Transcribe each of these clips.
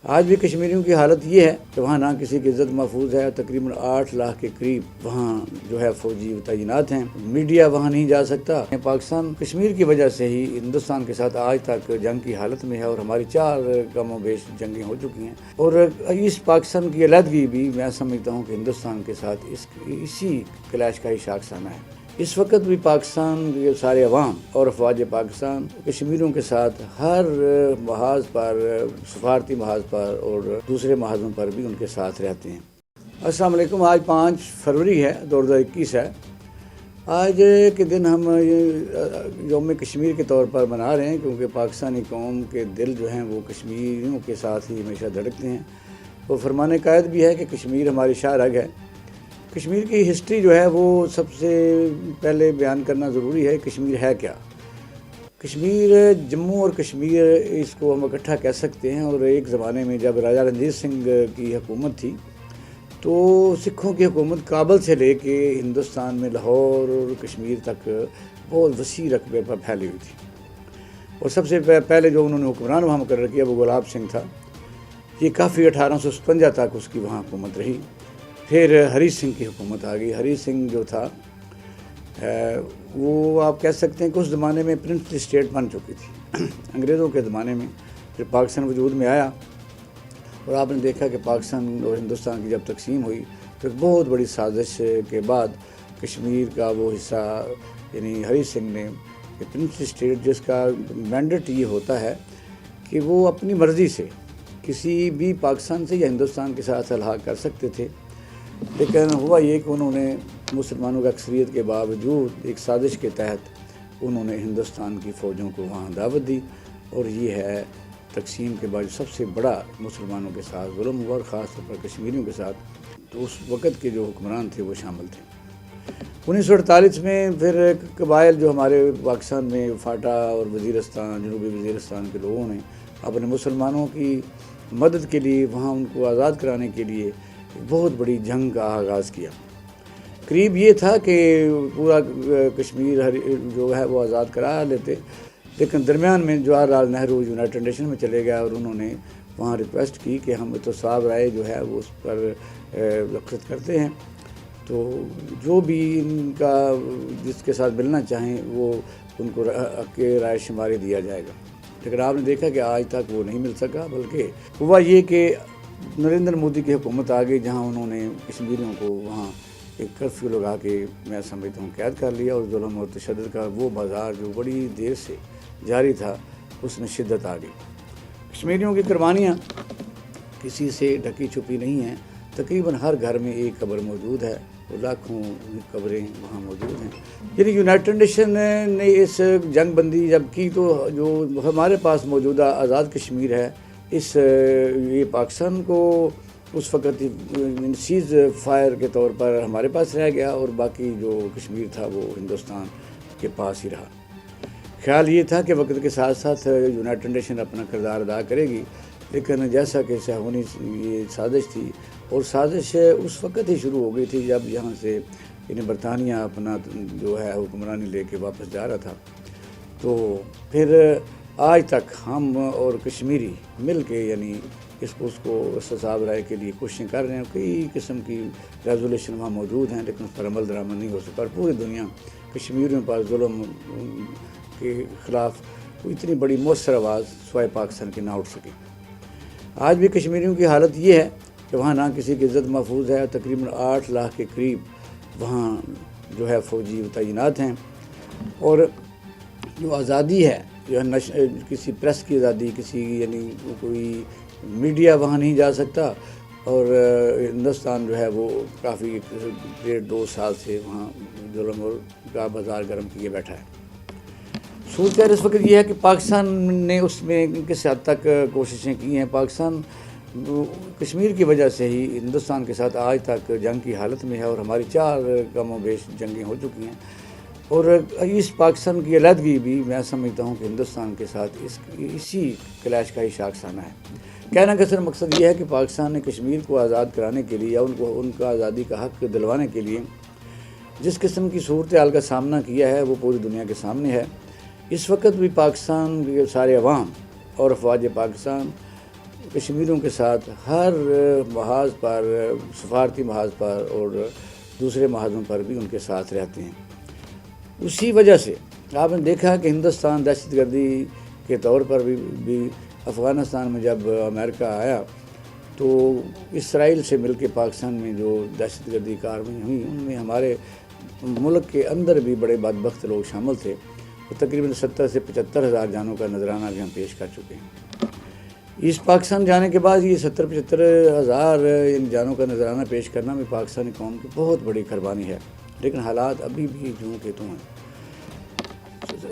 آج بھی کشمیریوں کی حالت یہ ہے کہ وہاں نہ کسی کی عزت محفوظ ہے. تقریباً 8 لاکھ کے قریب وہاں جو ہے فوجی تعینات ہیں. میڈیا وہاں نہیں جا سکتا. پاکستان کشمیر کی وجہ سے ہی ہندوستان کے ساتھ آج تک جنگ کی حالت میں ہے اور ہماری 4 کم و بیش جنگیں ہو چکی ہیں. اور اس پاکستان کی علیحدگی بھی میں سمجھتا ہوں کہ ہندوستان کے ساتھ اسی کلیش کا ہی شاخسانہ ہے. اس وقت بھی پاکستان کے سارے عوام اور افواج پاکستان کشمیریوں کے ساتھ ہر محاذ پر، سفارتی محاذ پر اور دوسرے محاذوں پر بھی ان کے ساتھ رہتے ہیں. السلام علیکم. آج 5 فروری ہے، 2021 ہے. آج کے دن ہم یوم کشمیر کے طور پر منا رہے ہیں کیونکہ پاکستانی قوم کے دل جو ہیں وہ کشمیریوں کے ساتھ ہی ہمیشہ دھڑکتے ہیں. وہ فرمان قائد بھی ہے کہ کشمیر ہماری شاہ رگ ہے. کشمیر کی ہسٹری جو ہے وہ سب سے پہلے بیان کرنا ضروری ہے. کشمیر ہے کیا؟ کشمیر جموں اور کشمیر اس کو ہم اکٹھا کہہ سکتے ہیں. اور ایک زمانے میں جب راجہ رنجیت سنگھ کی حکومت تھی تو سکھوں کی حکومت کابل سے لے کے ہندوستان میں لاہور اور کشمیر تک بہت وسیع رقبے پر پھیلی ہوئی تھی. اور سب سے پہلے جو انہوں نے حکمران وہاں مقرر کیا وہ گلاب سنگھ تھا. یہ کافی 1857 تک اس کی وہاں حکومت رہی. پھر ہری سنگھ کی حکومت آ گئی. ہری سنگھ جو تھا وہ آپ کہہ سکتے ہیں کہ اس زمانے میں پرنسلی اسٹیٹ بن چکی تھی انگریزوں کے زمانے میں. پھر پاکستان وجود میں آیا اور آپ نے دیکھا کہ پاکستان اور ہندوستان کی جب تقسیم ہوئی تو ایک بہت بڑی سازش کے بعد کشمیر کا وہ حصہ یعنی ہری سنگھ نے پرنسلی اسٹیٹ، جس کا مینڈیٹ یہ ہوتا ہے کہ وہ اپنی مرضی سے کسی بھی پاکستان سے یا ہندوستان کے ساتھ الحاق کر سکتے تھے، لیکن ہوا یہ کہ انہوں نے مسلمانوں کی اکثریت کے باوجود ایک سازش کے تحت انہوں نے ہندوستان کی فوجوں کو وہاں دعوت دی. اور یہ ہے تقسیم کے بعد سب سے بڑا مسلمانوں کے ساتھ ظلم ہوا، اور خاص طور پر کشمیریوں کے ساتھ. تو اس وقت کے جو حکمران تھے وہ شامل تھے. 1948 میں پھر قبائل جو ہمارے پاکستان میں فاٹا اور وزیرستان، جنوبی وزیرستان کے لوگوں نے اپنے مسلمانوں کی مدد کے لیے وہاں ان کو آزاد کرانے کے لیے بہت بڑی جنگ کا آغاز کیا. قریب یہ تھا کہ پورا کشمیر جو ہے وہ آزاد کرا لیتے، لیکن درمیان میں جواہر لال نہرو یونائٹڈ نیشن میں چلے گیا اور انہوں نے وہاں ریکویسٹ کی کہ ہم احتساب رائے جو ہے وہ اس پر دستخط کرتے ہیں، تو جو بھی ان کا جس کے ساتھ ملنا چاہیں وہ ان کو حق رائے شماری دیا جائے گا. لیکن آپ نے دیکھا کہ آج تک وہ نہیں مل سکا. بلکہ ہوا یہ کہ نریندر مودی کی حکومت آ گئی جہاں انہوں نے کشمیریوں کو وہاں ایک کرفیو لگا کے میں سمجھتا ہوں قید کر لیا، اور ظلم اور تشدد کا وہ بازار جو بڑی دیر سے جاری تھا اس میں شدت آ گئی. کشمیریوں کی قربانیاں کسی سے ڈھکی چھپی نہیں ہیں. تقریباً ہر گھر میں ایک قبر موجود ہے اور لاکھوں قبریں وہاں موجود ہیں. یعنی یونائٹڈ نیشن نے اس جنگ بندی جب کی تو جو ہمارے پاس موجودہ آزاد کشمیر ہے یہ پاکستان کو اس وقت سیز فائر کے طور پر ہمارے پاس رہ گیا، اور باقی جو کشمیر تھا وہ ہندوستان کے پاس ہی رہا. خیال یہ تھا کہ وقت کے ساتھ ساتھ یونائٹڈ نیشن اپنا کردار ادا کرے گی، لیکن جیسا کہ سہونی یہ سازش تھی، اور سازش اس وقت ہی شروع ہو گئی تھی جب یہاں سے یعنی برطانیہ اپنا جو ہے حکمرانی لے کے واپس جا رہا تھا. تو پھر آج تک ہم اور کشمیری مل کے یعنی اس کو احتساب رائے کے لیے کوششیں کر رہے ہیں. کئی قسم کی ریزولیشن وہاں موجود ہیں لیکن اس پر عمل درآمد نہیں ہو سکا. اور پوری دنیا کشمیریوں پر ظلم کے خلاف کوئی اتنی بڑی مؤثر آواز سوائے پاکستان کی نہ اٹھ سکی. آج بھی کشمیریوں کی حالت یہ ہے کہ وہاں نہ کسی کی عزت محفوظ ہے. تقریباً 8 لاکھ کے قریب وہاں جو ہے فوجی تعینات ہیں. اور جو آزادی ہے کسی پریس کی آزادی، کسی یعنی کوئی میڈیا وہاں نہیں جا سکتا. اور ہندوستان جو ہے وہ کافی 1.5-2 سال سے وہاں ظلم اور کا بازار گرم کیے بیٹھا ہے. صورتحال اس وقت یہ ہے کہ پاکستان نے اس میں کس حد تک کوششیں کی ہیں. پاکستان کشمیر کی وجہ سے ہی ہندوستان کے ساتھ آج تک جنگ کی حالت میں ہے اور ہماری 4 کم و بیش جنگیں ہو چکی ہیں. اور اس پاکستان کی علیحدگی بھی میں سمجھتا ہوں کہ ہندوستان کے ساتھ اسی کلیش کا ہی شاخسانہ ہے. کہنا کا صرف مقصد یہ ہے کہ پاکستان نے کشمیر کو آزاد کرانے کے لیے یا ان کا آزادی کا حق دلوانے کے لیے جس قسم کی صورتحال کا سامنا کیا ہے وہ پوری دنیا کے سامنے ہے. اس وقت بھی پاکستان کے سارے عوام اور افواج پاکستان کشمیریوں کے ساتھ ہر محاذ پر، سفارتی محاذ پر اور دوسرے محاذوں پر بھی ان کے ساتھ رہتے ہیں۔ اسی وجہ سے آپ نے دیکھا کہ ہندوستان دہشت گردی کے طور پر بھی افغانستان میں جب امریکہ آیا تو اسرائیل سے مل کے پاکستان میں جو دہشت گردی کارروائیاں ہوئیں ان میں ہمارے ملک کے اندر بھی بڑے بدبخت لوگ شامل تھے، اور تقریباً 70 سے 75 ہزار جانوں کا نذرانہ بھی ہم پیش کر چکے ہیں۔ اس پاکستان جانے کے بعد یہ 70-75 ہزار ان جانوں کا نذرانہ پیش کرنا بھی پاکستانی قوم کی بہت بڑی قربانی ہے، لیکن حالات ابھی بھی جوں کے توں ہیں۔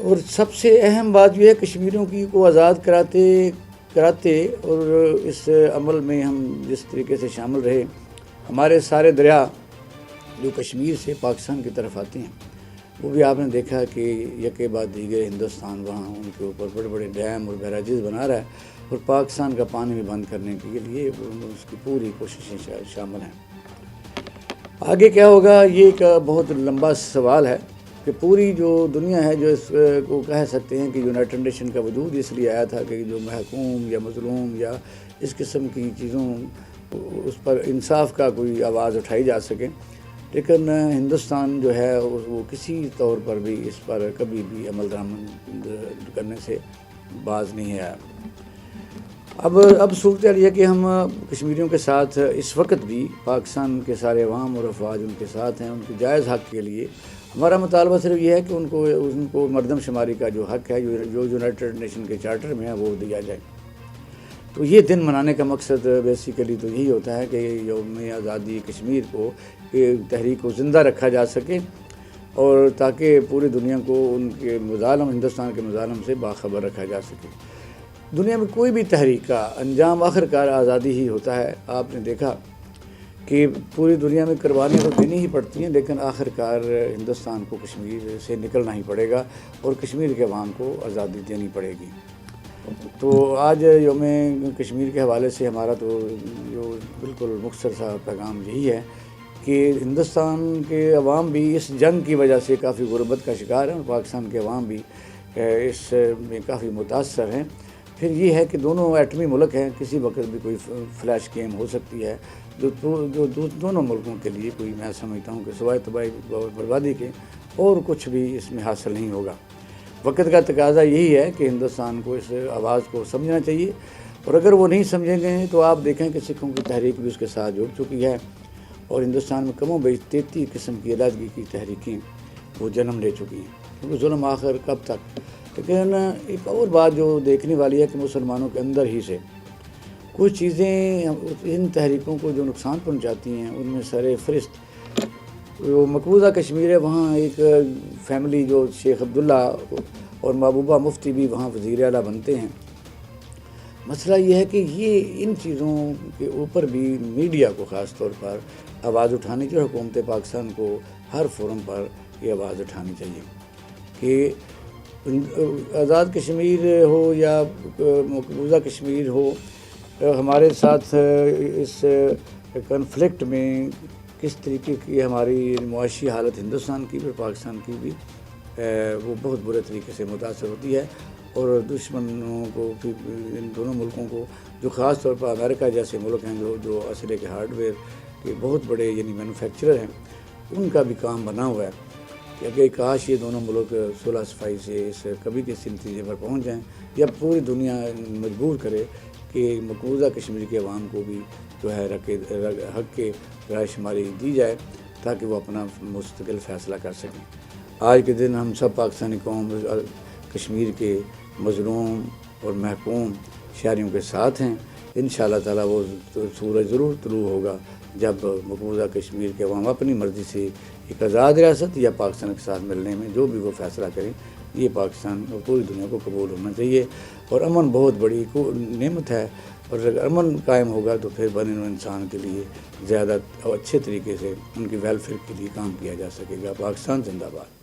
اور سب سے اہم بات یہ ہے کشمیریوں کی کو آزاد کراتے اور اس عمل میں ہم جس طریقے سے شامل رہے، ہمارے سارے دریا جو کشمیر سے پاکستان کی طرف آتے ہیں وہ بھی آپ نے دیکھا کہ یکے بعد دیگر ہندوستان وہاں ان کے اوپر بڑے بڑے ڈیم اور بیراجز بنا رہا ہے، اور پاکستان کا پانی بھی بند کرنے کے لیے اس کی پوری کوششیں شامل ہیں۔ آگے کیا ہوگا یہ ایک بہت لمبا سوال ہے کہ پوری جو دنیا ہے جو اس کو کہہ سکتے ہیں کہ یونائٹڈ نیشن کا وجود اس لیے آیا تھا کہ جو محکوم یا مظلوم یا اس قسم کی چیزوں اس پر انصاف کا کوئی آواز اٹھائی جا سکے، لیکن ہندوستان جو ہے وہ کسی طور پر بھی اس پر کبھی بھی عمل درآمد کرنے سے باز نہیں آیا۔ اب صورتحال یہ کہ ہم کشمیریوں کے ساتھ اس وقت بھی پاکستان کے سارے عوام اور افواج ان کے ساتھ ہیں۔ ان کے جائز حق کے لیے ہمارا مطالبہ صرف یہ ہے کہ ان کو مردم شماری کا جو حق ہے جو یونائٹڈ نیشن کے چارٹر میں ہے وہ دیا جائے۔ تو یہ دن منانے کا مقصد بیسیکلی تو یہی ہوتا ہے کہ یوم آزادی کشمیر کو تحریک کو زندہ رکھا جا سکے، اور تاکہ پوری دنیا کو ان کے مظالم، ہندوستان کے مظالم سے باخبر رکھا جا سکے۔ دنیا میں کوئی بھی تحریک کا انجام آخرکار آزادی ہی ہوتا ہے۔ آپ نے دیکھا کہ پوری دنیا میں قربانیاں تو دینی ہی پڑتی ہیں، لیکن آخرکار ہندوستان کو کشمیر سے نکلنا ہی پڑے گا اور کشمیر کے عوام کو آزادی دینی پڑے گی۔ تو آج یوم کشمیر کے حوالے سے ہمارا تو جو بالکل مختصر سا پیغام یہی ہے کہ ہندوستان کے عوام بھی اس جنگ کی وجہ سے کافی غربت کا شکار ہیں، اور پاکستان کے عوام بھی اس میں کافی متاثر ہیں۔ پھر یہ ہے کہ دونوں ایٹمی ملک ہیں، کسی وقت بھی کوئی فلیش گیم ہو سکتی ہے جو دونوں ملکوں کے لیے کوئی، میں سمجھتا ہوں کہ سوائے تباہی اور بربادی کے اور کچھ بھی اس میں حاصل نہیں ہوگا۔ وقت کا تقاضا یہی ہے کہ ہندوستان کو اس آواز کو سمجھنا چاہیے، اور اگر وہ نہیں سمجھیں گے تو آپ دیکھیں کہ سکھوں کی تحریک بھی اس کے ساتھ جڑ چکی ہے، اور ہندوستان میں کم و بیش 33 قسم کی علیحدگی کی تحریکیں وہ جنم لے چکی ہیں، کیونکہ ظلم آخر کب تک۔ لیکن ایک اور بات جو دیکھنے والی ہے کہ مسلمانوں کے اندر ہی سے کچھ چیزیں ان تحریکوں کو جو نقصان پہنچاتی ہیں، ان میں سر فہرست جو مقبوضہ کشمیر ہے، وہاں ایک فیملی جو شیخ عبداللہ اور محبوبہ مفتی بھی وہاں وزیر اعلیٰ بنتے ہیں۔ مسئلہ یہ ہے کہ یہ ان چیزوں کے اوپر بھی میڈیا کو خاص طور پر آواز اٹھانی چاہیے، حکومت پاکستان کو ہر فورم پر یہ آواز اٹھانی چاہیے کہ آزاد کشمیر ہو یا مقبوضہ کشمیر ہو، ہمارے ساتھ اس کنفلکٹ میں کس طریقے کی ہماری معاشی حالت ہندوستان کی اور پاکستان کی بھی وہ بہت برے طریقے سے متاثر ہوتی ہے، اور دشمنوں کو ان دونوں ملکوں کو جو خاص طور پر امریکہ جیسے ملک ہیں جو اسلحے کے ہارڈ ویئر کے بہت بڑے یعنی مینوفیکچرر ہیں، ان کا بھی کام بنا ہوا ہے کہ اگر کاش یہ دونوں ملک صلح صفائی سے اس کبھی کسی نتیجے پر پہنچ جائیں، یا پوری دنیا مجبور کرے کہ مقبوضہ کشمیر کے عوام کو بھی جو ہے حق کے رائے شماری دی جائے تاکہ وہ اپنا مستقل فیصلہ کر سکیں۔ آج کے دن ہم سب پاکستانی قوم کشمیر کے مظلوم اور محکوم شہریوں کے ساتھ ہیں۔ انشاءاللہ تعالیٰ وہ سورج ضرور طلوع ہوگا جب مقبوضہ کشمیر کے عوام اپنی مرضی سے ایک آزاد ریاست یا پاکستان کے ساتھ ملنے میں جو بھی وہ فیصلہ کریں، یہ پاکستان اور پوری دنیا کو قبول ہونا چاہیے۔ اور امن بہت بڑی نعمت ہے، اور اگر امن قائم ہوگا تو پھر بنی نوع انسان کے لیے زیادہ اچھے طریقے سے ان کی ویلفیئر کے لیے کام کیا جا سکے گا۔ پاکستان زندہ باد۔